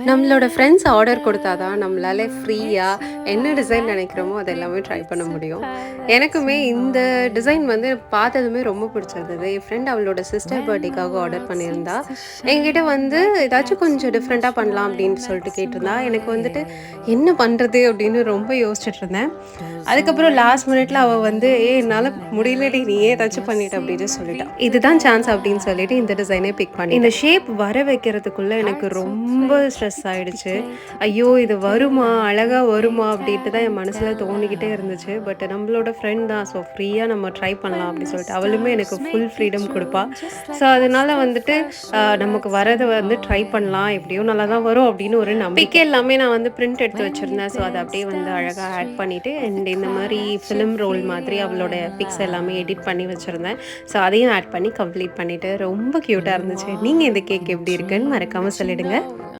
நம்மளோட friends order கொடுத்தா தான் நம்மளால ஃப்ரீயா என்ன டிசைன் நினைக்கிறோமோ அது எல்லாமே ட்ரை பண்ண முடியும். எனக்குமே இந்த டிசைன் வந்து பார்த்ததுமே ரொம்ப பிடிச்சிருந்தது. என் ஃப்ரெண்ட் அவளோட சிஸ்டர் பர்த்டேக்காக ஆர்டர் பண்ணியிருந்தா. என்கிட்ட வந்து ஏதாச்சும் கொஞ்சம் டிஃப்ரெண்ட்டா பண்ணலாம் அப்படின்னு சொல்லிட்டு கேட்டிருந்தா. எனக்கு வந்துட்டு என்ன பண்றது அப்படின்னு ரொம்ப யோசிச்சுட்டு இருந்தேன். அதுக்கப்புறம் லாஸ்ட் மினிட்ல அவ வந்து என்னால முடியலடி நீயே ஏதாச்சும் பண்ணிடு அப்படின்னு சொல்லிட்டா. இதுதான் சான்ஸ் அப்படின்னு சொல்லிட்டு இந்த டிசைனே பிக் பண்ணி இந்த ஷேப் வர வைக்கிறதுக்குள்ள எனக்கு ரொம்ப ஸ்ட்ரெஸ் ஆயிடுச்சு. ஐயோ! இது வருமா? அழகா வருமா? அப்படின்ட்டு தான் என் மனசுல தோணிக்கிட்டே இருந்துச்சு. பட் நம்மளோட ஃப்ரெண்ட் தான். ஸோ ஃப்ரீயா நம்ம ட்ரை பண்ணலாம் அப்படின்னு சொல்லிட்டு அவளுமே எனக்கு ஃபுல் ஃப்ரீடம் குடுப்பா. ஸோ அதனால வந்துட்டு நமக்கு வரத வந்து ட்ரை பண்ணலாம். எப்படியும் நல்லா தான் வரும் அப்படின்னு ஒரு நம்பிக்கை. எல்லாமே நான் வந்து பிரிண்ட் எடுத்து வச்சிருந்தேன். ஸோ அத அப்படியே வந்து அழகா ஆட் பண்ணிட்டு அண்ட் இந்த மாரி ஃபிலிம் ரோல் மாதிரி அவளோட பிக்ஸ் எல்லாமே எடிட் பண்ணி வச்சிருந்தேன். ஸோ அதையும் ஆட் பண்ணி கம்ப்ளீட் பண்ணிட்டு ரொம்ப கியூட்டா இருந்துச்சு. நீங்க இந்த கேக் எப்படி இருக்குன்னு மறக்காம சொல்லிடுங்க.